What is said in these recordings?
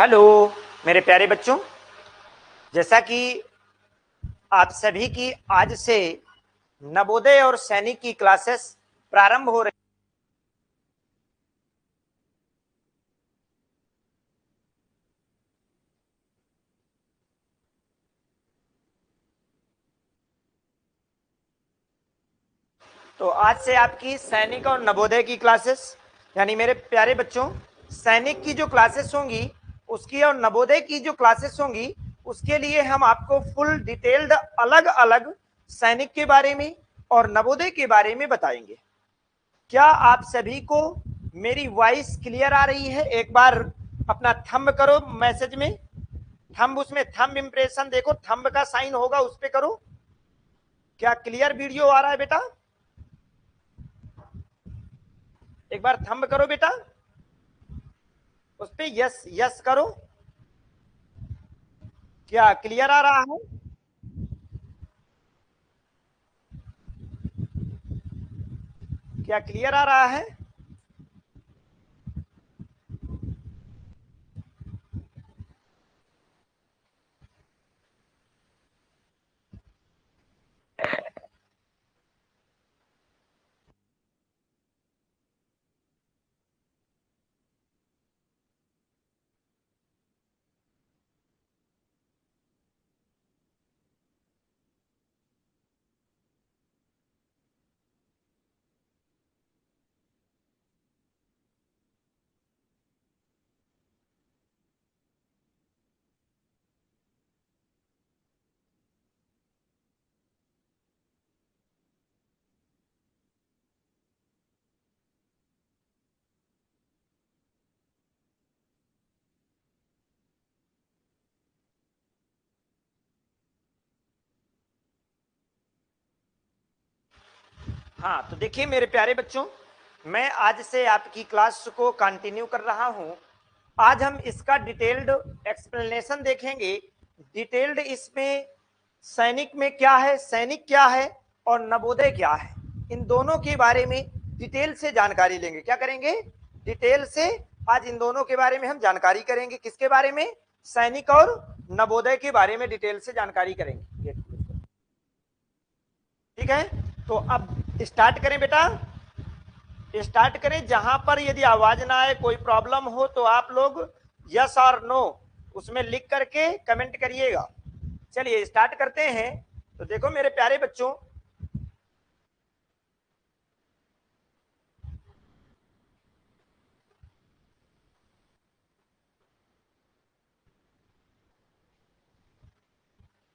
Hello मेरे प्यारे बच्चों। जैसा कि आप सभी की आज से नवोदय और सैनिक की क्लासेस प्रारंभ हो रही। तो आज से आपकी सैनिक और नवोदय की क्लासेस, यानी मेरे प्यारे बच्चों, सैनिक की जो क्लासेस होंगी उसकी और नवोदय की जो क्लासेस होंगी उसके लिए हम आपको फुल डिटेल्ड अलग अलग सैनिक के बारे में और नवोदय के बारे में बताएंगे। क्या आप सभी को मेरी वॉइस क्लियर आ रही है? एक बार अपना थंब करो मैसेज में, थंब, उसमें थंब इंप्रेशन देखो, थंब का साइन होगा उस पे करो। क्या क्लियर वीडियो आ रहा है बेटा? एक बार थंब करो बेटा, उस पे यस यस करो। क्या क्लियर आ रहा है? क्या क्लियर आ रहा है? हाँ, तो देखिए मेरे प्यारे बच्चों, मैं आज से आपकी क्लास को कंटिन्यू कर रहा हूं। आज हम इसका डिटेल्ड एक्सप्लेनेशन देखेंगे। डिटेल्ड इसमें सैनिक में क्या है, सैनिक क्या है और नवोदय क्या है, इन दोनों के बारे में डिटेल से जानकारी लेंगे। क्या करेंगे? डिटेल से आज इन दोनों के बारे में हम जानकारी करेंगे। किसके बारे में? सैनिक और नवोदय के बारे में डिटेल से जानकारी करेंगे। ठीक है, तो अब स्टार्ट करें बेटा, स्टार्ट करें। जहां पर यदि आवाज ना आए, कोई प्रॉब्लम हो तो आप लोग यस और नो उसमें लिख करके कमेंट करिएगा। चलिए स्टार्ट करते हैं। तो देखो मेरे प्यारे बच्चों,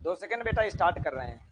दो सेकंड बेटा, स्टार्ट कर रहे हैं।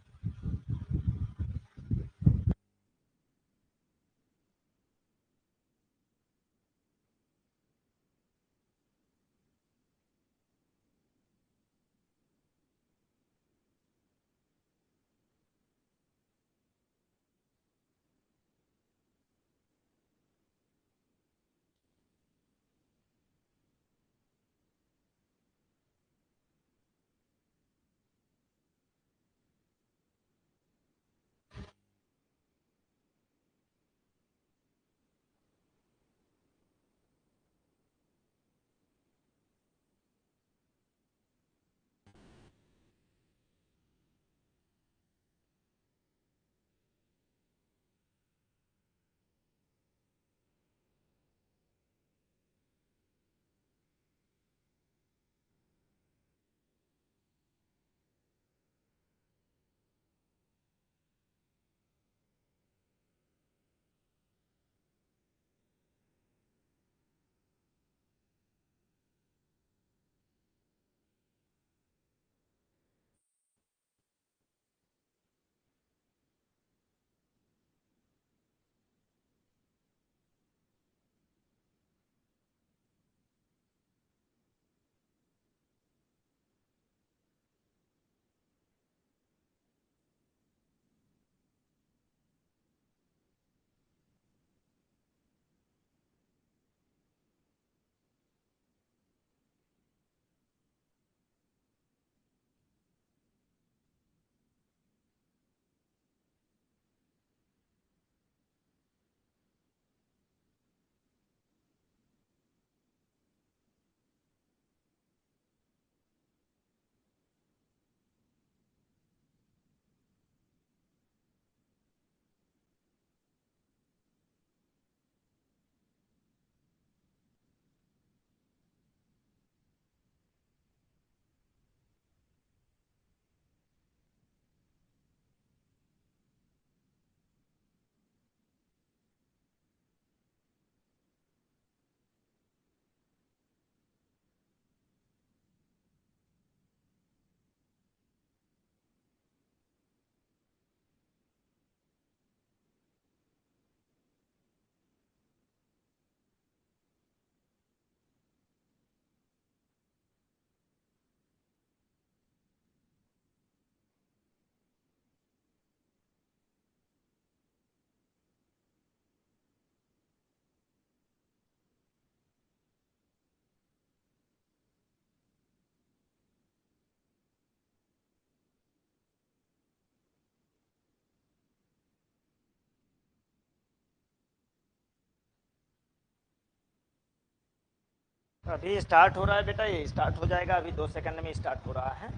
अभी स्टार्ट हो रहा है बेटा, ये स्टार्ट हो जाएगा, अभी 2 सेकंड में स्टार्ट हो रहा है।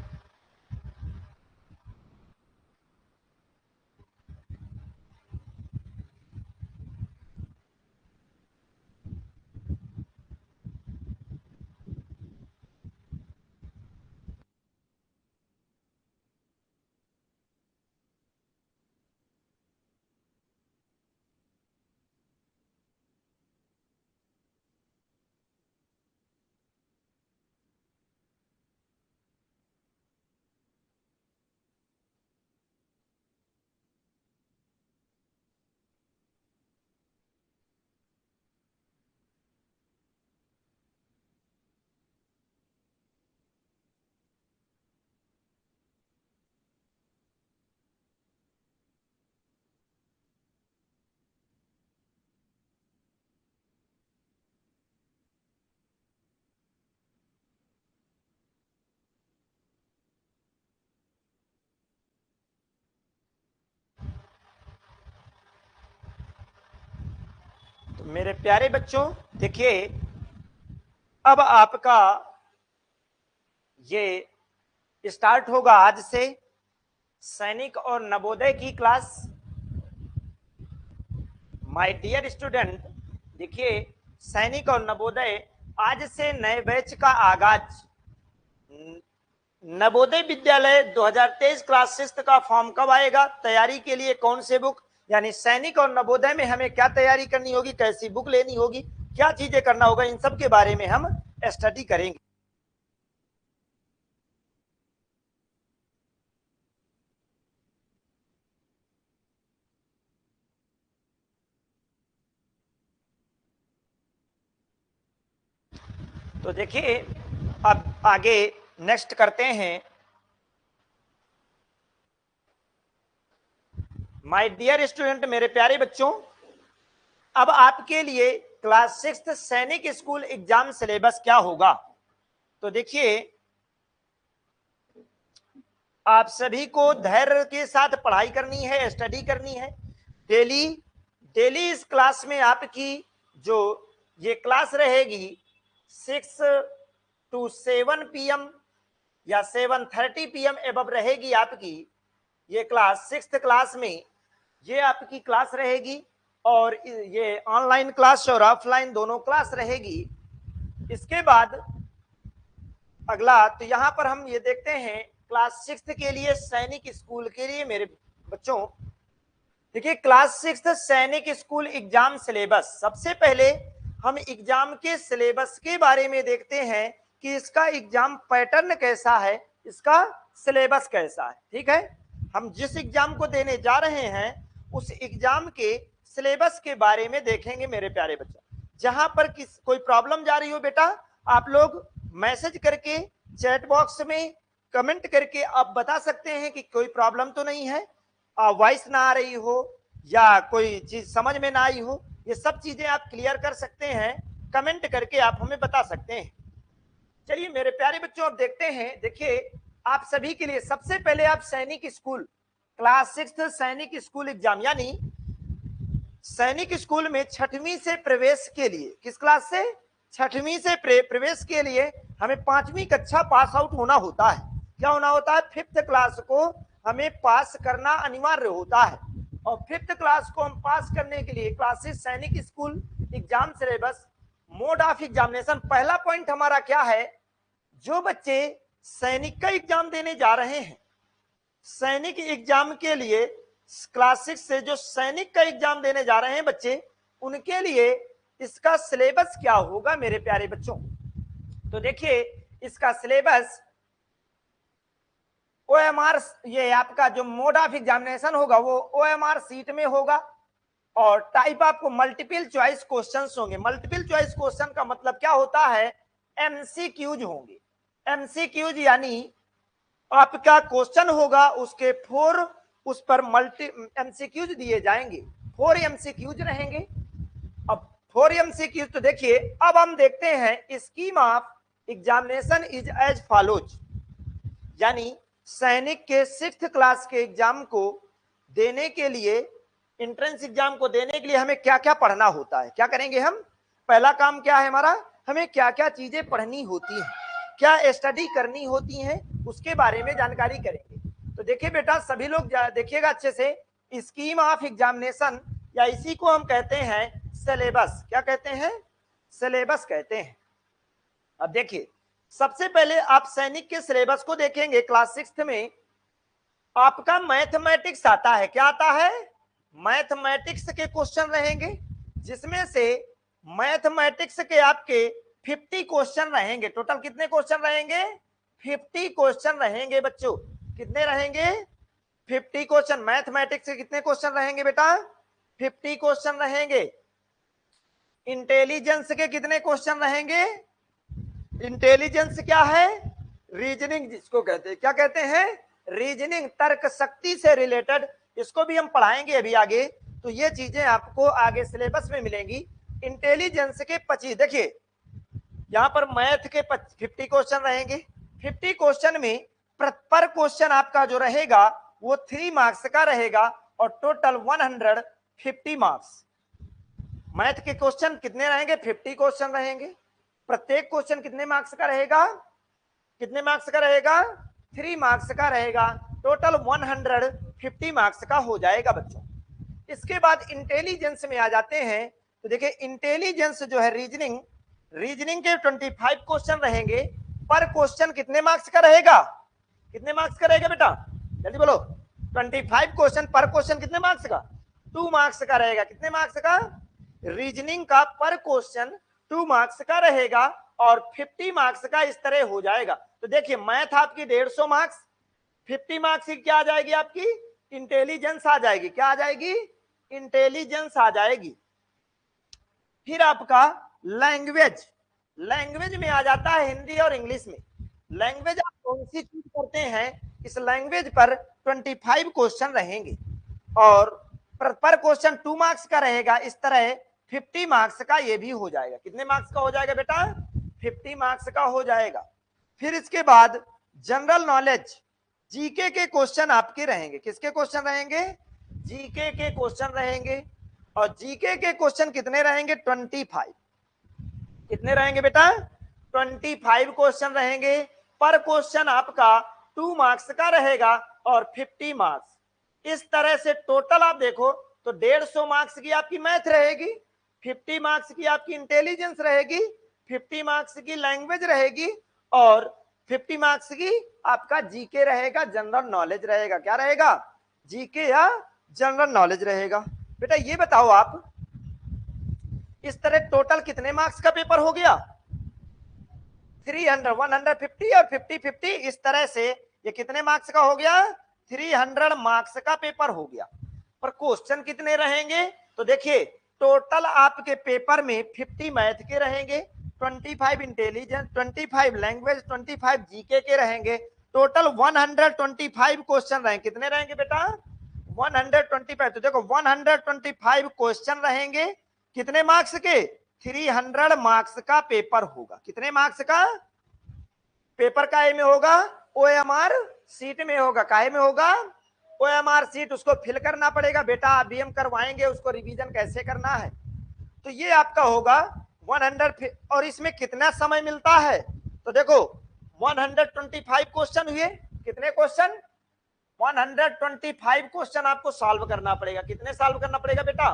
तो मेरे प्यारे बच्चों देखिए, अब आपका ये स्टार्ट होगा आज से सैनिक और नवोदय की क्लास। माय डियर स्टूडेंट, देखिए सैनिक और नवोदय आज से नए बैच का आगाज। नवोदय विद्यालय 2023 क्लास 6 का फॉर्म कब आएगा, तैयारी के लिए कौन से बुक, यानी सैनिक और नवोदय में हमें क्या तैयारी करनी होगी, कैसी बुक लेनी होगी, क्या चीजें करना होगा, इन सब के बारे में हम स्टडी करेंगे। तो देखिए अब आगे नेक्स्ट करते हैं। माय डियर स्टूडेंट, मेरे प्यारे बच्चों, अब आपके लिए क्लास 6 सैनिक स्कूल एग्जाम सिलेबस क्या होगा। तो देखिए आप सभी को धैर्य के साथ पढ़ाई करनी है, स्टडी करनी है। डेली डेली इस क्लास में आपकी जो ये क्लास रहेगी 6 to 7 PM या 7:30 PM एबव रहेगी आपकी ये क्लास। 6th क्लास में ये आपकी क्लास रहेगी और ये ऑनलाइन क्लास और ऑफलाइन दोनों क्लास रहेगी। इसके बाद अगला तो यहां पर हम ये देखते हैं क्लास 6th के लिए सैनिक स्कूल के लिए मेरे बच्चों, देखिए क्लास 6th सैनिक स्कूल एग्जाम सिलेबस। सबसे पहले हम एग्जाम के सिलेबस के बारे में देखते हैं कि इसका एग्जाम पैटर्न कैसा है, इसका सिलेबस कैसा है। ठीक है, हम जिस एग्जाम को देने जा रहे हैं उस एग्जाम के सिलेबस के बारे में देखेंगे मेरे प्यारे बच्चों। जहां पर कोई प्रॉब्लम जा रही हो बेटा, आप लोग मैसेज करके चैट बॉक्स में कमेंट करके आप बता सकते हैं कि कोई प्रॉब्लम तो नहीं है, वॉइस ना आ रही हो या कोई चीज समझ में ना आई हो, ये सब चीजें आप क्लियर कर सकते हैं, कमेंट करके आप हमें बता सकते हैं। चलिए मेरे प्यारे बच्चों अब देखते हैं। देखिए आप सभी के लिए सबसे पहले आप सैनिक स्कूल क्लास 6 सैनिक स्कूल एग्जाम, यानी सैनिक स्कूल में 6वीं से प्रवेश के लिए, किस क्लास से, 6वीं से प्रवेश के लिए हमें 5वीं कक्षा पास आउट होना होता है। क्या होना होता है, 5th क्लास को हमें पास करना अनिवार्य होता है। और 5th क्लास को हम पास करने के लिए क्लासेस सैनिक school exam syllabus, mode of examination. पहला पॉइंट हमारा क्या है, जो बच्चे सैनिक का एग्जाम देने जा रहे हैं, सैनिक एग्जाम के लिए क्लास 6 से जो सैनिक का एग्जाम देने जा रहे हैं बच्चे, उनके लिए इसका सिलेबस क्या होगा मेरे प्यारे बच्चों। तो देखिए इसका सिलेबस ओएमआर, ये आपका जो मोड ऑफ एग्जामिनेशन होगा वो ओएमआर सीट में होगा और टाइप आपको मल्टीपल चॉइस क्वेश्चंस होंगे। मल्टीपल चॉइस क्वेश्चन का मतलब क्या होता है, एमसीक्यूज होंगे। एमसीक्यूज यानी आपका क्वेश्चन होगा, उसके 4 उस पर मल्टी एमसीक्यूज दिए जाएंगे, 4 एमसीक्यूज रहेंगे। अब 4 एमसीक्यूज, तो देखिए अब हम देखते हैं scheme of examination is as follows, यानी सैनिक के 6th क्लास के एग्जाम को देने के लिए, एंट्रेंस एग्जाम को देने के लिए हमें क्या क्या पढ़ना होता है। क्या करेंगे हम, पहला काम क्या है हमारा, हमें क्या क्या चीजें पढ़नी होती हैं, क्या स्टडी करनी होती हैं, उसके बारे में जानकारी करेंगे। तो देखिए बेटा, सभी लोग देखिएगा अच्छे से, स्कीम ऑफ एग्जामिनेशन या इसी को हम कहते हैं सिलेबस। क्या कहते हैं? सिलेबस कहते हैं। अब देखिए, सबसे पहले आप सैनिक के सिलेबस को देखेंगे। क्लास 6 में आपका मैथमेटिक्स आता है। क्या आता है? मैथमेटिक्स के क्वेश्चन रहेंगे, जिसमें से मैथमेटिक्स के आपके 50 क्वेश्चन रहेंगे। टोटल कितने क्वेश्चन रहेंगे? 50 क्वेश्चन रहेंगे बच्चों। कितने रहेंगे? 50 क्वेश्चन। मैथमेटिक्स के कितने क्वेश्चन रहेंगे बेटा? 50 क्वेश्चन रहेंगे। इंटेलिजेंस के कितने क्वेश्चन रहेंगे? इंटेलिजेंस क्या है? रीजनिंग जिसको कहते हैं। क्या कहते हैं? रीजनिंग, तर्क शक्ति से रिलेटेड। इसको भी हम पढ़ाएंगे अभी आगे, तो ये चीजें आपको आगे सिलेबस में मिलेंगी। इंटेलिजेंस के 25, देखिए यहां पर मैथ के 50 क्वेश्चन रहेंगे। 50 क्वेश्चन में पर क्वेश्चन आपका जो रहेगा वो 3 मार्क्स का रहेगा और टोटल 150 मार्क्स। मैथ के क्वेश्चन कितने रहेंगे? 50 क्वेश्चन रहेंगे। प्रत्येक क्वेश्चन कितने मार्क्स का रहेगा? कितने मार्क्स का रहेगा? 3 मार्क्स का रहेगा। टोटल 150 मार्क्स का हो जाएगा बच्चों। इसके बाद इंटेलिजेंस में आ जाते हैं। तो देखिए, इंटेलिजेंस जो है रीजनिंग, रीजनिंग के 25 क्वेश्चन रहेंगे। पर क्वेश्चन कितने मार्क्स का रहेगा? कितने मार्क्स का रहेगा बेटा? जल्दी बोलो। 25 क्वेश्चन, पर क्वेश्चन कितने मार्क्स का? 2 मार्क्स का रहेगा। कितने मार्क्स का? रीजनिंग का पर क्वेश्चन 2 मार्क्स का रहेगा और 50 मार्क्स का इस तरह हो जाएगा। तो देखिए, मैथ आपकी 150 मार्क्स, 50 मार्क्स की क्या आ जाएगी? आपकी इंटेलिजेंस आ जाएगी। क्या आ जाएगी? इंटेलिजेंस आ जाएगी। फिर आपका लैंग्वेज, लैंग्वेज में आ जाता है हिंदी और इंग्लिश में। लैंग्वेज आप कौन सी चूज करते हैं, इस लैंग्वेज पर 25 क्वेश्चन रहेंगे और पर क्वेश्चन 2 मार्क्स का रहेगा। इस तरह 50 मार्क्स का ये भी हो जाएगा। कितने मार्क्स का हो जाएगा बेटा? 50 मार्क्स का हो जाएगा। फिर इसके बाद जनरल नॉलेज, जीके के क्वेश्चन आपके रहेंगे। किसके क्वेश्चन रहेंगे? जीके के क्वेश्चन रहेंगे। और जीके के क्वेश्चन कितने रहेंगे? 25। कितने रहेंगे बेटा? 25 क्वेश्चन रहेंगे। पर क्वेश्चन आपका 2 मार्क्स का रहेगा और 50 मार्क्स। इस तरह से टोटल आप देखो तो 150 मार्क्स की आपकी मैथ रहेगी, 50 मार्क्स की आपकी इंटेलिजेंस रहेगी, 50 मार्क्स की लैंग्वेज रहेगी और 50 मार्क्स की आपका जीके रहेगा, जनरल नॉलेज रहेगा। क्या रहेगा? जीके या जनरल नॉलेज रहेगा। बेटा ये बताओ आप, इस तरह टोटल कितने मार्क्स का पेपर हो गया? 300, 150 और 50 50। इस तरह से ये कितने मार्क्स का हो गया? 300 मार्क्स का पेपर हो गया। पर क्वेश्चन कितने रहेंगे? तो देखिए, टोटल आपके पेपर में 50 मैथ के रहेंगे, 25 इंटेलिजेंस, 25 लैंग्वेज, 25 जीके के रहेंगे। टोटल 125 क्वेश्चन रहेंगे। कितने रहेंगे बेटा? 125। तो देखो 125 क्वेश्चन रहेंगे। कितने मार्क्स के? 300 मार्क्स का पेपर होगा। कितने मार्क्स का पेपर? काहे में होगा? ओएमआर सीट में होगा। काहे में होगा? OMR sheet. उसको फिल करना पड़ेगा बेटा, अभी हम करवाएंगे उसको रिवीजन कैसे करना है। तो ये आपका होगा 100। और इसमें कितना समय मिलता है? तो देखो 125 क्वेश्चन हुए। कितने क्वेश्चन? 125 क्वेश्चन आपको सॉल्व करना पड़ेगा। कितने सॉल्व करना पड़ेगा बेटा?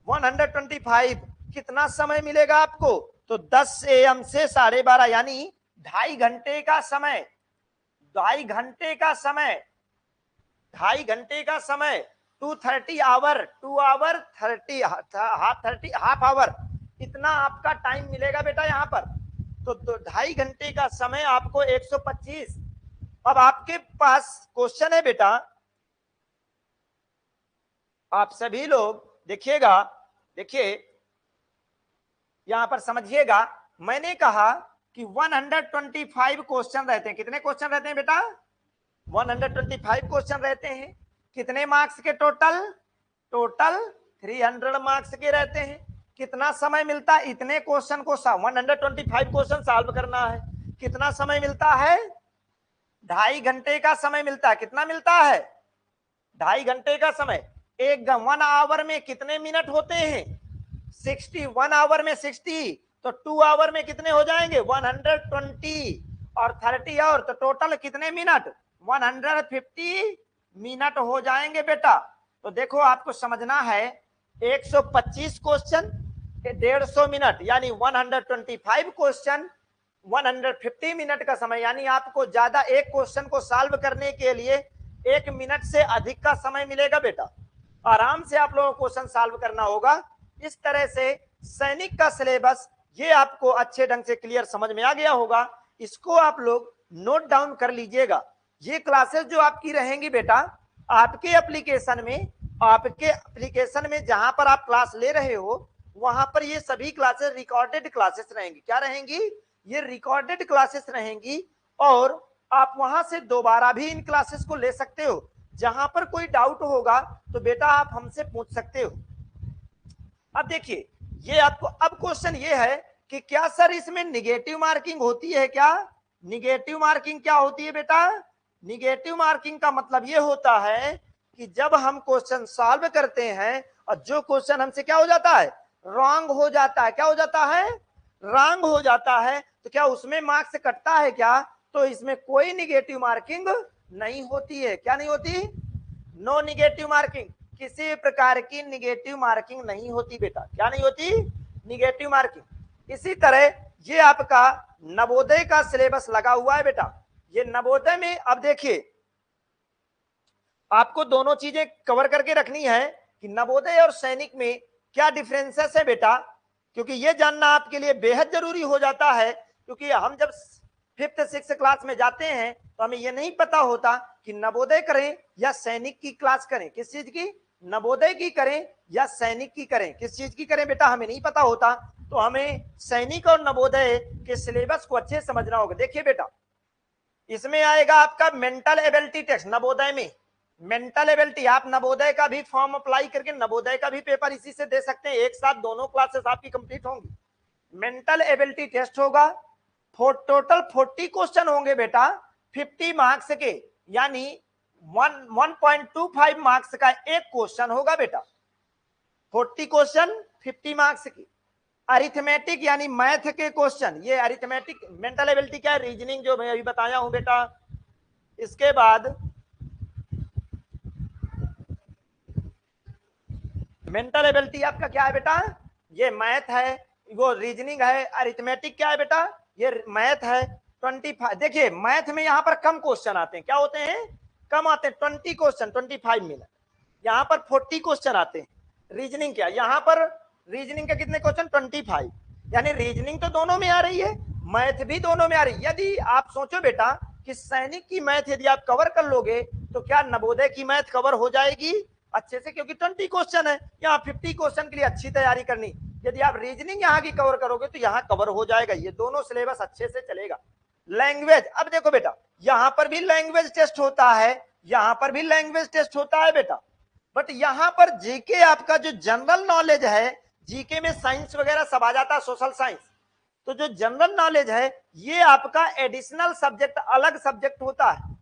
125। कितना समय मिलेगा आपको? तो 10 AM से 12:30, यानी 2.5 घंटे का समय। 2.5 घंटे का समय, 2.5 घंटे का समय। 2:30 आवर, 2 आवर 30, हाफ आवर, इतना आपका टाइम मिलेगा बेटा यहाँ पर। तो 2.5 घंटे का समय आपको 125। अब आपके पास क्वेश्चन है बेटा, आप सभी लोग देखिएगा, देखिए यहां पर समझिएगा। मैंने कहा कि 125 क्वेश्चन रहते हैं। कितने क्वेश्चन रहते हैं बेटा? 125 क्वेश्चन रहते हैं। कितने मार्क्स के टोटल? टोटल 300 मार्क्स के रहते हैं। कितना समय मिलता है इतने क्वेश्चन को 125 क्वेश्चन सॉल्व करना है? कितना समय मिलता है? 2.5 घंटे का समय मिलता है। कितना मिलता है? 2.5 घंटे का समय। 1 आवर में कितने मिनट होते हैं? 60। 1 आवर में 60, तो 2 आवर में कितने हो जाएंगे 120 और 30 आवर, तो टोटल कितने मिनट 150 मिनट हो जाएंगे बेटा। तो देखो आपको समझना है 125 क्वेश्चन 150 मिनट यानी 125 क्वेश्चन 150 मिनट का समय, यानी आपको ज्यादा एक क्वेश्चन को सॉल्व करने के लिए 1 मिनट से अधिक का समय मिलेगा बेटा। आराम से आप लोगों को क्वेश्चन सॉल्व करना होगा। इस तरह से सैनिक का सिलेबस ये आपको अच्छे ढंग से क्लियर समझ में आ गया होगा। इसको आप लोग नोट डाउन कर लीजिएगा। ये क्लासेस जो आपकी रहेंगी बेटा आपके एप्लीकेशन में जहां पर आप क्लास ले रहे हो वहां पर ये सभी क्लासेस रिकॉर्डेड क्लासेस रहेंगी। क्या रहेंगी? ये रिकॉर्डेड क्लासेस रहेंगी और आप वहां से दोबारा भी इन क्लासेस को ले सकते हो। जहां पर कोई डाउट होगा तो बेटा आप हमसे पूछ सकते हो। अब देखिए ये आपको अब क्वेश्चन ये है कि क्या सर इसमें निगेटिव मार्किंग होती है क्या? निगेटिव मार्किंग क्या होती है बेटा? निगेटिव मार्किंग का मतलब ये होता है कि जब हम क्वेश्चन सॉल्व करते हैं और जो क्वेश्चन हमसे क्या हो जाता है रॉन्ग हो जाता है, क्या हो जाता है रॉन्ग हो जाता है, तो क्या उसमें मार्क्स कटता है क्या? तो इसमें कोई निगेटिव मार्किंग नहीं होती है। क्या नहीं होती? नो निगेटिव मार्किंग, किसी प्रकार की निगेटिव मार्किंग नहीं होती बेटा। क्या नहीं होती? Negative marking. इसी तरह ये आपका नवोदय का सिलेबस लगा हुआ है बेटा। ये नवोदय में अब देखिए आपको दोनों चीजें कवर करके रखनी है कि नवोदय और सैनिक में क्या डिफरेंसेस है बेटा, क्योंकि ये जानना आपके लिए बेहद जरूरी हो जाता है। क्योंकि हम जब 5th 6th क्लास में जाते हैं तो हमें ये नहीं पता होता कि नवोदय करें या सैनिक की क्लास करें। किस चीज की? नवोदय की करें या सैनिक की करें? किस चीज की करें बेटा हमें नहीं पता होता। तो हमें सैनिक और नवोदय के सिलेबस को अच्छे समझना होगा। देखिए बेटा इसमें आएगा आपका मेंटल एबिलिटी टेस्ट। नवोदय में मेंटल एबिलिटी, आप नवोदय का भी फॉर्म अप्लाई करके नवोदय का भी पेपर इसी से दे सकते हैं। एक साथ दोनों क्लासेस आपकी कंप्लीट होंगी। मेंटल एबिलिटी टेस्ट होगा, टोटल 40 क्वेश्चन होंगे बेटा 50 मार्क्स के, यानी 1.25 मार्क्स का एक क्वेश्चन होगा बेटा। 40 क्वेश्चन 50 मार्क्स की। अरिथमेटिक यानी मैथ के क्वेश्चन, ये अरिथमेटिक। मेंटल एबिलिटी क्या है? रीजनिंग जो मैं अभी बताया हूं बेटा। इसके बाद मेंटल एबिलिटी आपका क्या है बेटा? ये मैथ है, वो रीजनिंग है। अरिथमेटिक क्या है बेटा? ये मैथ है। 25, देखिए मैथ में यहां पर कम क्वेश्चन आते हैं। क्या होते हैं? कम आते हैं। 20 क्वेश्चन 25 मिनट, यहां पर 40 क्वेश्चन आते हैं। रीजनिंग क्या? यहां पर रीजनिंग के कितने क्वेश्चन? 25, यानी रीजनिंग तो दोनों में आ रही है, मैथ भी दोनों में आ रही है। यदि आप सोचो बेटा कि सैनिक की मैथ यदि आप कवर कर लोगे तो क्या नवोदय की मैथ कवर हो जाएगी अच्छे से? क्योंकि 20 क्वेश्चन है, यहाँ 50 क्वेश्चन के लिए अच्छी तैयारी करनी। यदि आप रीजनिंग यहाँ की कवर करोगे तो यहाँ कवर हो जाएगा। ये दोनों सिलेबस अच्छे से चलेगा। लैंग्वेज, अब देखो बेटा यहाँ पर भी लैंग्वेज टेस्ट होता है, यहाँ पर भी लैंग्वेज टेस्ट होता है बेटा। बट यहाँ पर जीके आपका जो जनरल नॉलेज है, जीके में साइंस वगैरह सब आ जाता है, सोशल साइंस। तो जो जनरल नॉलेज है ये आपका एडिशनल सब्जेक्ट, अलग सब्जेक्ट होता है।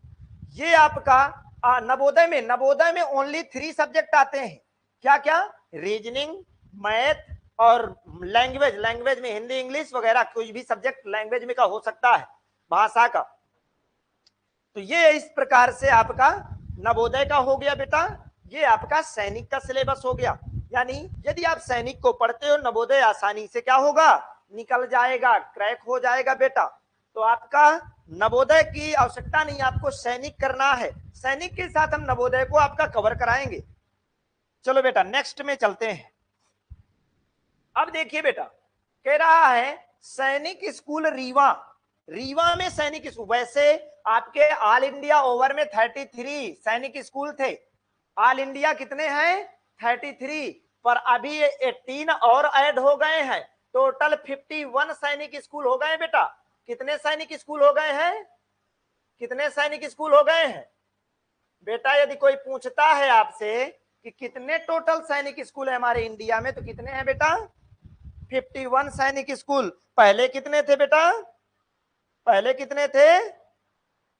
ये आपका नवोदय में ओनली 3 सब्जेक्ट आते हैं। क्या क्या? रीजनिंग, मैथ और लैंग्वेज। लैंग्वेज में हिंदी इंग्लिश वगैरह कोई भी सब्जेक्ट लैंग्वेज में का हो सकता है, भाषा का। तो ये इस प्रकार से आपका नवोदय का हो गया बेटा। ये आपका सैनिक का सिलेबस हो गया। यानी यदि आप सैनिक को पढ़ते हो नवोदय आसानी से क्या होगा? निकल जाएगा, क्रैक हो जाएगा बेटा। तो आपका नवोदय की आवश्यकता नहीं, आपको सैनिक करना है। सैनिक के साथ हम नवोदय को आपका कवर कराएंगे। चलो बेटा नेक्स्ट में चलते हैं। अब देखिए बेटा कह रहा है सैनिक स्कूल रीवा। रीवा में सैनिक स्कूल, वैसे आपके ऑल इंडिया ओवर में 33 सैनिक स्कूल थे। ऑल इंडिया कितने हैं? 33, पर अभी 18 और ऐड हो गए हैं। टोटल 51 सैनिक स्कूल हो गए बेटा। कितने सैनिक स्कूल हो गए हैं? कितने सैनिक स्कूल हो गए हैं बेटा? यदि कोई पूछता है आपसे कि कितने टोटल सैनिक स्कूल है हमारे इंडिया में, तो कितने हैं बेटा? 51 सैनिक स्कूल। पहले कितने थे बेटा? पहले कितने थे?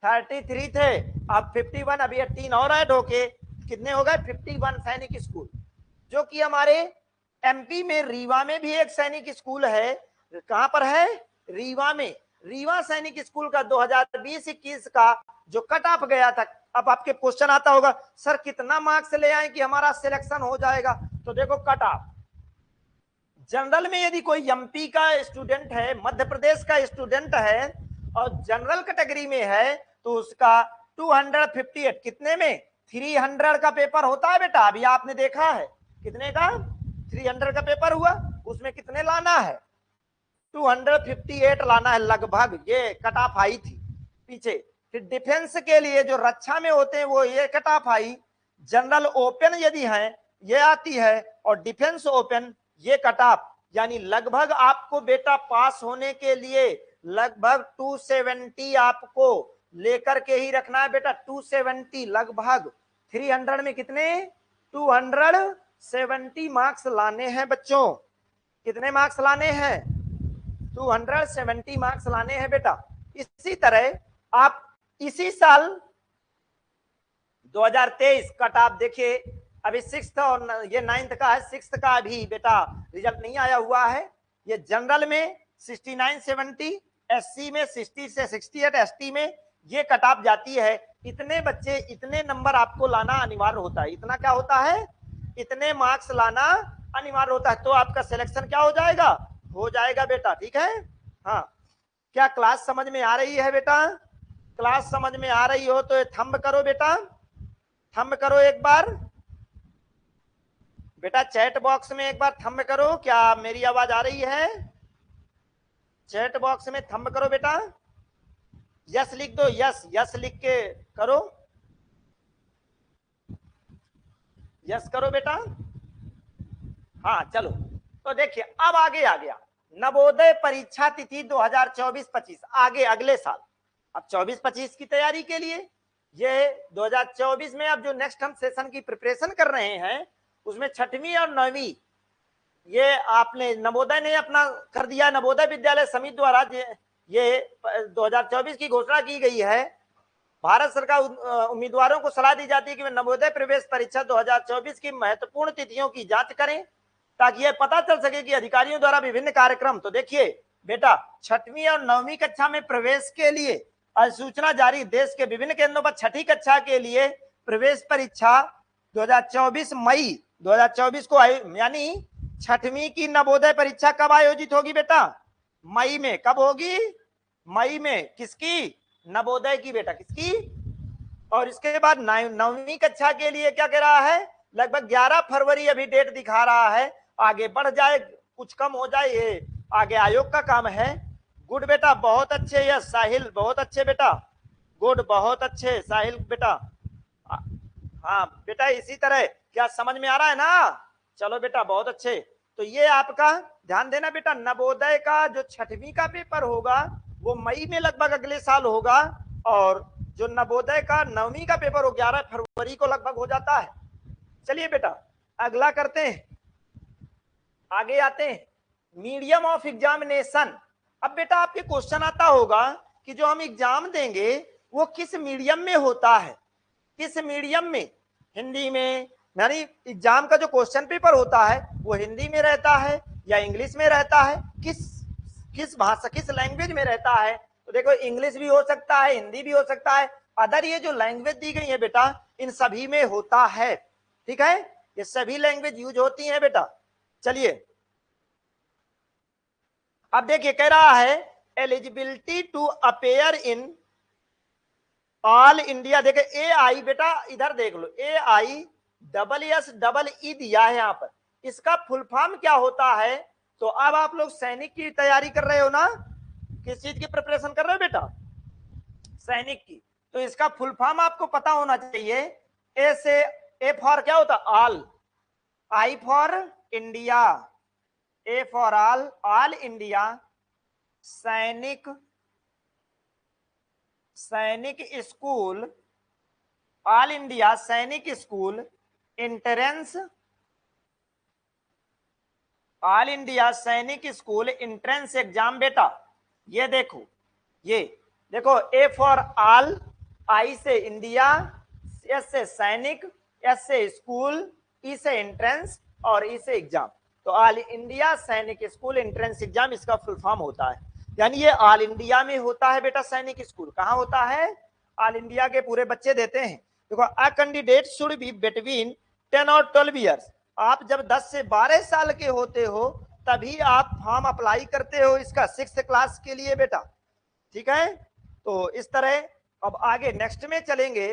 33 थे, अब 51, अभी 18 और ऐड होके कितने हो गए? 51 सैनिक स्कूल। जो कि हमारे एमपी में रीवा में भी एक सैनिक स्कूल है। कहां पर है? रीवा में। रीवा सैनिक स्कूल का 2020-21 का जो कट ऑफ गया था। अब आपके क्वेश्चन आता होगा सर कितना मार्क्स ले आए कि हमारा सिलेक्शन हो जाएगा? तो देखो कट ऑफ जनरल में यदि कोई एमपी का स्टूडेंट है, मध्य प्रदेश का स्टूडेंट है और जनरल कैटेगरी में है तो उसका 258 कितने में 300 का पेपर होता है बेटा। अभी आपने देखा है कितने का 300 का पेपर हुआ, उसमें कितने लाना है 258 लाना है लगभग। ये कट ऑफ आई थी पीछे। फिर डिफेंस के लिए जो रक्षा में होते हैं वो ये कट ऑफ आई। जनरल ओपन यदि है ये आती है और डिफेंस ओपन ये कट ऑफ। यानी लगभग आपको बेटा पास होने के लिए लगभग 270 आपको लेकर के ही रखना है बेटा। 270 लगभग 300 में कितने 270 मार्क्स लाने हैं बच्चों। कितने मार्क्स लाने हैं 270 मार्क्स लाने हैं बेटा। इसी तरह आप इसी साल 2023 कट ऑफ देखिए। अभी 6th और ये 9th का है, 6th का अभी बेटा रिजल्ट नहीं आया हुआ है। ये जनरल में 69-70, एससी में 60 से 68, एसटी में ये कट ऑफ जाती है। इतने बच्चे इतने नंबर आपको लाना अनिवार्य होता है। इतना क्या होता है इतने मार्क्स लाना अनिवार्य होता है। तो आपका सिलेक्शन क्या हो जाएगा हो जाएगा बेटा। ठीक है हाँ। क्या क्लास समझ में आ रही है बेटा? क्लास समझ में आ रही हो तो थंब करो बेटा, थंब करो एक बार बेटा। चैट बॉक्स में एक बार थंब करो। क्या मेरी आवाज आ रही है? चैट बॉक्स में थंब करो बेटा। यस लिख दो, यस यस लिख के करो, यस करो बेटा। हाँ चलो तो देखिए अब आगे आ गया नवोदय परीक्षा तिथि 2024-25 आगे अगले साल। अब 24-25 की तैयारी के लिए ये 2024 में अब जो नेक्स्ट हम सेशन की प्रिपरेशन कर रहे हैं उसमें 6वीं और 9वीं ये आपने नवोदय ने अपना कर दिया। नवोदय विद्यालय समिति द्वारा ये 2024 की घोषणा की गई है। भारत सरकार उम्मीदवारों को सलाह दी जाती है कि वे नवोदय प्रवेश परीक्षा 2024 की महत्वपूर्ण तिथियों की जांच करें ताकि यह पता चल सके कि अधिकारियों द्वारा विभिन्न कार्यक्रम। तो देखिए बेटा 6वीं और 9वीं कक्षा में प्रवेश के लिए अधिसूचना जारी। देश के विभिन्न केंद्रों पर 6ठी कक्षा के लिए प्रवेश परीक्षा 2024 मई 2024 को यानी 6वीं की नवोदय परीक्षा कब आयोजित होगी बेटा? मई में। कब होगी? मई में। किसकी? नवोदय की बेटा। किसकी? और इसके बाद 9वीं कक्षा के लिए क्या कह रहा है लगभग 11 फरवरी अभी डेट दिखा रहा है। आगे बढ़ जाए कुछ कम हो जाए ये आगे आयोग का काम है। गुड बेटा बहुत अच्छे। यस साहिल बहुत अच्छे बेटा, गुड बहुत अच्छे साहिल बेटा। हाँ बेटा इसी तरह क्या समझ में आ रहा है ना? चलो बेटा बहुत अच्छे। तो ये आपका ध्यान देना बेटा नवोदय का जो 6वीं का पेपर होगा वो मई में लगभग अगले साल होगा और जो नवोदय का 9वीं का पेपर वो 11 फरवरी को लगभग हो जाता है। चलिए बेटा अगला करते हैं, आगे आते हैं मीडियम ऑफ एग्जामिनेशन। अब बेटा आपके क्वेश्चन आता होगा कि जो हम एग्जाम देंगे वो किस मीडियम में होता है, किस मीडियम में? हिंदी में, यानी एग्जाम का जो क्वेश्चन पेपर होता है वो हिंदी में रहता है या इंग्लिश में रहता है, किस भाषा किस लैंग्वेज में रहता है? तो देखो इंग्लिश भी हो सकता है, हिंदी भी हो सकता है, अदर ये जो लैंग्वेज दी गई है बेटा इन सभी में होता है। ठीक है ये सभी लैंग्वेज यूज होती है बेटा। चलिए अब देखिए कह रहा है eligibility to appear in all India. देखे ए आई बेटा इधर देख लो AISSEE दिया है यहाँ पर। इसका फुल फॉर्म क्या होता है? तो अब आप लोग सैनिक की तैयारी कर रहे हो ना, किस चीज की प्रिपरेशन कर रहे हो बेटा? सैनिक की। तो इसका फुल फॉर्म आपको पता होना चाहिए। ए से ए फॉर क्या होता? All, I for India, A for all India सैनिक स्कूल, ऑल इंडिया सैनिक स्कूल एंट्रेंस, ऑल इंडिया सैनिक स्कूल एंट्रेंस एग्जाम बेटा। ये देखो ए फॉर ऑल, आई से इंडिया, एस से सैनिक, एस से स्कूल, ई से एंट्रेंस और ई से एग्जाम। तो ऑल इंडिया सैनिक स्कूल एंट्रेंस एग्जाम इसका फुल फॉर्म होता है, यानी ये ऑल इंडिया में होता है बेटा। सैनिक स्कूल कहाँ होता है? ऑल इंडिया के पूरे बच्चे देते हैं। देखो, a candidate should be between 10 और 12 ईयर्स। आप जब 10 से 12 साल के होते हो तभी आप फॉर्म अप्लाई करते हो इसका 6th क्लास के लिए बेटा, ठीक है। तो इस तरह अब आगे नेक्स्ट में चलेंगे।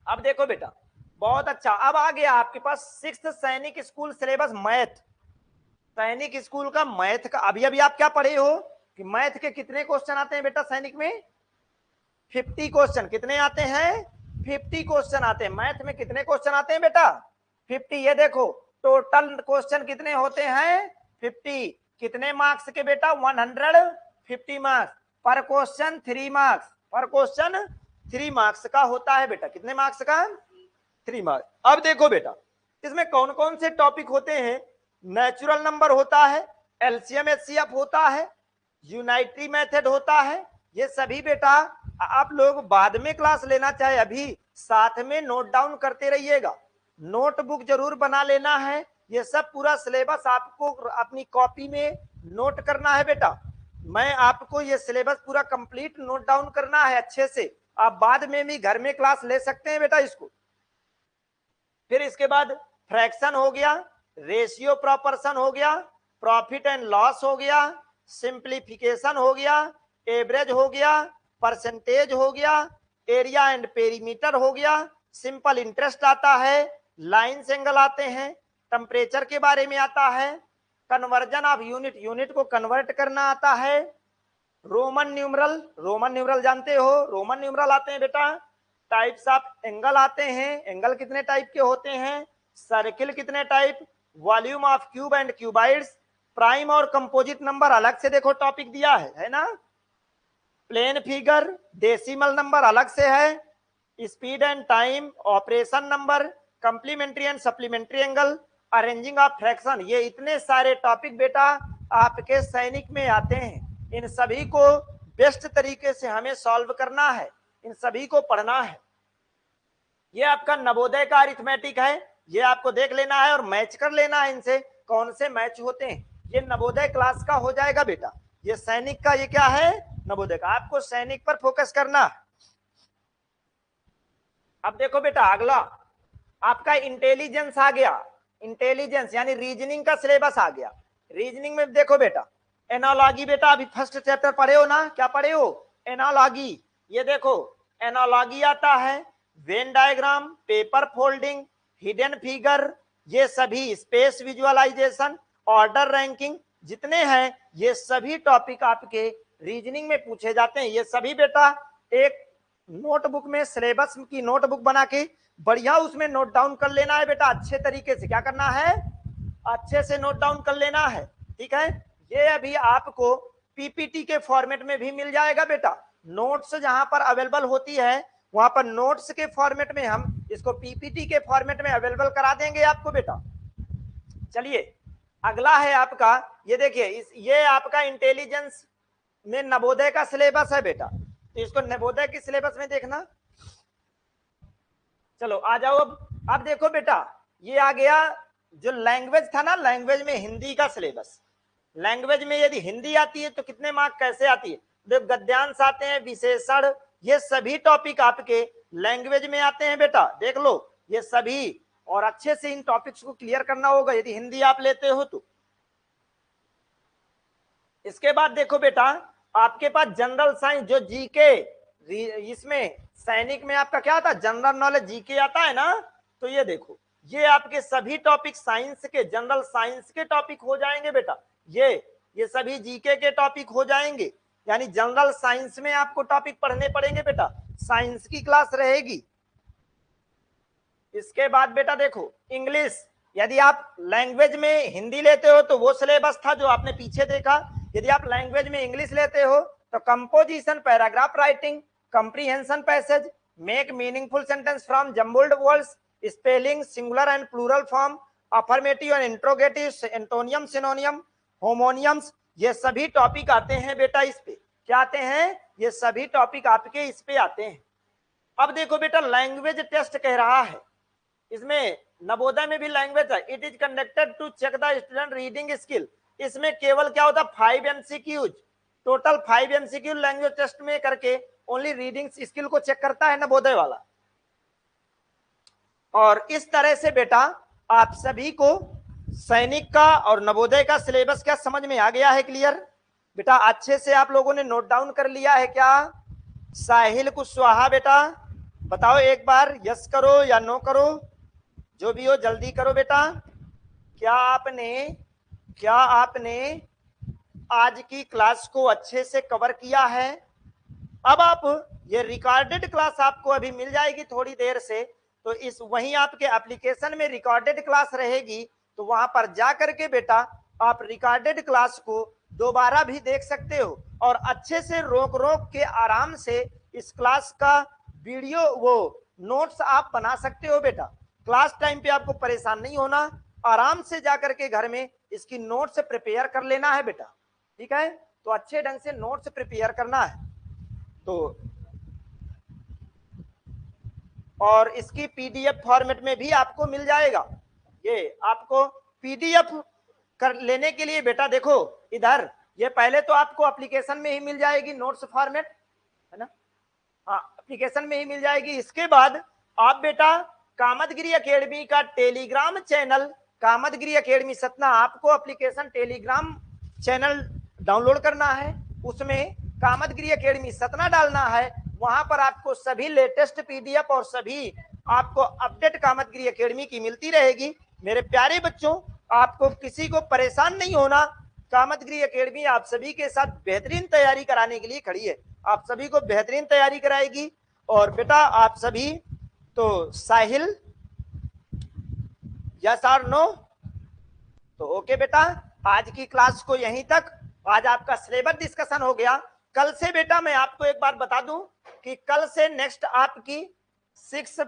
अब देखो बेटा, बहुत अच्छा, अब आ गया आपके पास 6th सैनिक स्कूल सिलेबस मैथ। सैनिक स्कूल का मैथ का अभी अभी आप क्या पढ़े हो कि मैथ के कितने क्वेश्चन आते हैं बेटा सैनिक में? 50 क्वेश्चन। कितने आते हैं? 50 क्वेश्चन आते हैं। मैथ में कितने क्वेश्चन आते हैं बेटा? 50। ये देखो टोटल क्वेश्चन कितने होते हैं? 50। कितने मार्क्स के बेटा? 150 मार्क्स पर क्वेश्चन, 3 मार्क्स पर क्वेश्चन, 3 मार्क्स का होता है बेटा। कितने मार्क्स का? 3 मार्क्स। अब देखो बेटा, इसमें कौन कौन से टॉपिक होते हैं? नेचुरल नंबर होता है, एलसीएम एचसीएफ होता है, यूनाइटरी मेथड होता है। ये सभी बेटा आप लोग बाद में क्लास लेना चाहे अभी साथ में नोट डाउन करते रहिएगा। नोटबुक जरूर बना लेना है। ये सब पूरा सिलेबस आपको अपनी कॉपी में नोट करना है बेटा। मैं आपको ये सिलेबस पूरा कंप्लीट नोट डाउन करना है अच्छे से। आप बाद में भी घर में क्लास ले सकते हैं बेटा इसको। फिर इसके बाद फ्रैक्शन हो गया, रेशियो प्रोपोर्शन हो गया, प्रॉफिट एंड लॉस हो गया, सिंप्लीफिकेशन हो गया, एवरेज हो गया, परसेंटेज हो गया, एरिया एंड पेरीमीटर हो गया, सिंपल इंटरेस्ट आता है, लाइन्स एंगल आते हैं, टेम्परेचर के बारे में आता है, कन्वर्जन ऑफ यूनिट, यूनिट को कन्वर्ट करना आता है, रोमन न्यूमरल, रोमन न्यूमरल जानते हो, रोमन न्यूमरल आते हैं बेटा। टाइप्स ऑफ एंगल आते हैं, एंगल कितने टाइप के होते हैं, सर्किल कितने type, volume of cube and cuboids, prime और कंपोजिट नंबर अलग से देखो टॉपिक दिया है ना। प्लेन फिगर, डेसिमल नंबर अलग से है, speed and time, operation number, complementary and supplementary angle, arranging of fraction. ये इतने सारे टॉपिक बेटा आपके सैनिक में आते हैं। इन सभी को बेस्ट तरीके से हमें सॉल्व करना है, इन सभी को पढ़ना है। ये आपका नवोदय का अरिथमेटिक है, ये आपको देख लेना है और मैच कर लेना है इनसे कौन से मैच होते हैं। ये नवोदय क्लास का हो जाएगा बेटा। ये सैनिक का ये क्या है? नवोदय का। आपको सैनिक पर फोकस करना है। अब देखो बेटा अगला आपका इंटेलिजेंस आ गया। इंटेलिजेंस यानी रीजनिंग का सिलेबस आ गया। रीजनिंग में देखो बेटा एनालॉजी, बेटा अभी फर्स्ट चैप्टर पढ़े हो ना, क्या पढ़े हो? एनालॉजी। ये देखो एनालॉजी आता है, Venn diagram, paper folding, hidden figure, ये सभी स्पेस विजुअलाइजेशन, ऑर्डर रैंकिंग, जितने हैं ये सभी टॉपिक आपके रीजनिंग में पूछे जाते हैं। ये सभी बेटा एक नोटबुक में, सिलेबस की नोटबुक बना के बढ़िया उसमें नोट डाउन कर लेना है बेटा। अच्छे तरीके से क्या करना है? अच्छे से नोट डाउन कर लेना है, ठीक है। ये अभी आपको पीपीटी के फॉर्मेट में भी मिल जाएगा बेटा। नोट्स जहां पर अवेलेबल होती है वहां पर नोट्स के फॉर्मेट में हम इसको पीपीटी के फॉर्मेट में अवेलेबल करा देंगे आपको बेटा। चलिए अगला है आपका, ये देखिए ये आपका इंटेलिजेंस में नवोदय का सिलेबस है बेटा। तो इसको नवोदय की सिलेबस में देखना। चलो आ जाओ। अब देखो बेटा ये आ गया जो लैंग्वेज था ना, लैंग्वेज में हिंदी का सिलेबस। लैंग्वेज में यदि हिंदी आती है तो कितने मार्क कैसे आती है? देखो गद्यांश आते हैं, विशेषण, ये सभी टॉपिक आपके लैंग्वेज में आते हैं बेटा। देख लो ये सभी, और अच्छे से इन टॉपिक्स को क्लियर करना होगा यदि हिंदी आप लेते हो तो। इसके बाद देखो बेटा आपके पास जनरल साइंस जो जीके, इसमें सैनिक में आपका क्या आता है? जनरल नॉलेज जीके आता है ना। तो ये देखो ये आपके सभी टॉपिक साइंस के, जनरल साइंस के टॉपिक हो जाएंगे बेटा। ये सभी जीके के टॉपिक हो जाएंगे, यानी जनरल साइंस में आपको टॉपिक पढ़ने पड़ेंगे बेटा। साइंस की क्लास रहेगी। इसके बाद बेटा देखो इंग्लिश, यदि आप लैंग्वेज में हिंदी लेते हो तो वो सिलेबस था जो आपने पीछे देखा। यदि आप लैंग्वेज में इंग्लिश लेते हो तो composition, paragraph writing, comprehension passage, make meaningful sentence from jumbled words, spelling, singular and plural form, affirmative and interrogative, antonym, synonym, homonyms, ये सभी टॉपिक आते हैं बेटा इस पे। क्या आते हैं? ये सभी टॉपिक आपके इस पे आते हैं। अब देखो बेटा लैंग्वेज टेस्ट कह रहा है, इसमें नवोदय में भी लैंग्वेज है। It is conducted to check the student reading skill. इसमें केवल क्या होता है 5 MCQ, total 5 MCQ language test में करके ओनली रीडिंग स्किल को चेक करता है नवोदय वाला। और इस तरह से बेटा आप सभी को सैनिक का और नवोदय का सिलेबस क्या समझ में आ गया है? क्लियर बेटा? अच्छे से आप लोगों ने नोट डाउन कर लिया है क्या? साहिल कुशवाहा बेटा बताओ एक बार, यस करो या नो करो, जो भी हो जल्दी करो बेटा। क्या आपने आज की क्लास को अच्छे से कवर किया है? अब आप ये रिकॉर्डेड क्लास आपको अभी मिल जाएगी थोड़ी देर से, तो इस वहीं आपके एप्लीकेशन में रिकॉर्डेड क्लास रहेगी, तो वहां पर जा करके बेटा आप रिकॉर्डेड क्लास को दोबारा भी देख सकते हो और अच्छे से रोक रोक के आराम से इस क्लास का वीडियो वो नोट्स आप बना सकते हो बेटा। क्लास टाइम पे आपको परेशान नहीं होना, आराम से जाकर के घर में इसकी नोट्स प्रिपेयर कर लेना है बेटा। ठीक है, तो अच्छे ढंग से नोट्स प्रिपेयर करना है। तो और इसकी पीडीएफ फॉर्मेट में भी आपको मिल जाएगा। ये आपको पीडीएफ कर लेने के लिए बेटा देखो इधर, ये पहले तो आपको एप्लीकेशन में ही मिल जाएगी नोट्स फॉर्मेट, है ना? हाँ, एप्लीकेशन में ही मिल जाएगी। इसके बाद आप बेटा कामतगिरी एकेडमी का Telegram channel, Kamadgiri academy Satna, आपको एप्लीकेशन टेलीग्राम चैनल डाउनलोड करना है, उसमें कामतगिरी एकेडमी सतना डालना है। वहां पर आपको सभी लेटेस्ट पीडीएफ और सभी आपको अपडेट कामतगिरी एकेडमी की मिलती रहेगी। मेरे प्यारे बच्चों, आपको किसी को परेशान नहीं होना, कामतगिरी एकेडमी आप सभी के साथ बेहतरीन तैयारी कराने के लिए खड़ी है, आप सभी को बेहतरीन तैयारी कराएगी। और बेटा आप सभी तो साहिल यस और नो? तो ओके बेटा, आज की क्लास को यहीं तक, आज आपका सिलेबस डिस्कशन हो गया। कल से बेटा मैं आपको एक बार बता दूं कि कल से नेक्स्ट आपकी 6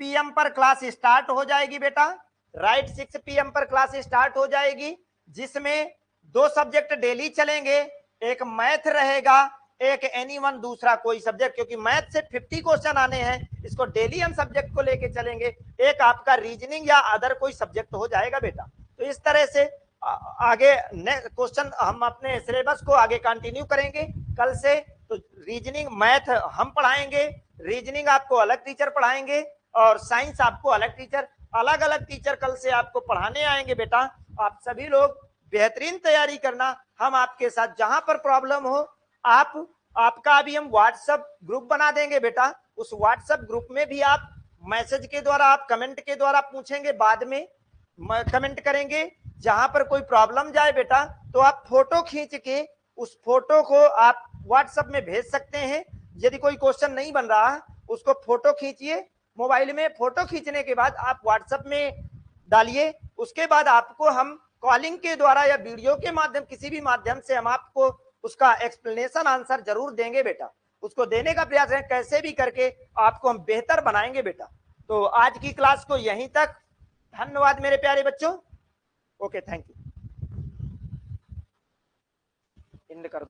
PM पर क्लास स्टार्ट हो जाएगी बेटा, राइट? 6 PM पर क्लास स्टार्ट हो जाएगी, जिसमें 2 सब्जेक्ट डेली चलेंगे, एक मैथ रहेगा, एक एनीवन दूसरा कोई सब्जेक्ट, क्योंकि मैथ से 50 क्वेश्चन आने हैं, इसको डेली हम सब्जेक्ट को लेके चलेंगे। एक आपका रीजनिंग या अदर कोई सब्जेक्ट हो जाएगा बेटा। तो इस तरह से आगे क्वेश्चन हम अपने सिलेबस को आगे कंटिन्यू करेंगे कल से। तो रीजनिंग मैथ हम पढ़ाएंगे, रीजनिंग आपको अलग टीचर पढ़ाएंगे और साइंस आपको अलग टीचर, अलग अलग टीचर कल से आपको पढ़ाने आएंगे बेटा। आप सभी लोग बेहतरीन तैयारी करना, हम आपके साथ, जहां पर प्रॉब्लम हो आपका अभी हम व्हाट्सएप ग्रुप बना देंगे बेटा, उस व्हाट्सएप ग्रुप में भी आप मैसेज के द्वारा, आप कमेंट के द्वारा पूछेंगे, बाद में कमेंट करेंगे। जहां पर कोई प्रॉब्लम जाए बेटा तो आप फोटो खींच के उस फोटो को आप व्हाट्सएप में भेज सकते हैं। यदि कोई क्वेश्चन नहीं बन रहा, उसको फोटो खींचिए, मोबाइल में फोटो खींचने के बाद आप व्हाट्सएप में डालिए। उसके बाद आपको हम कॉलिंग के द्वारा या वीडियो के माध्यम, किसी भी माध्यम से हम आपको उसका एक्सप्लेनेशन आंसर जरूर देंगे बेटा, उसको देने का प्रयास है, कैसे भी करके आपको हम बेहतर बनाएंगे बेटा। तो आज की क्लास को यहीं तक, धन्यवाद मेरे प्यारे बच्चों। Okay, thank you. एंड कर दो।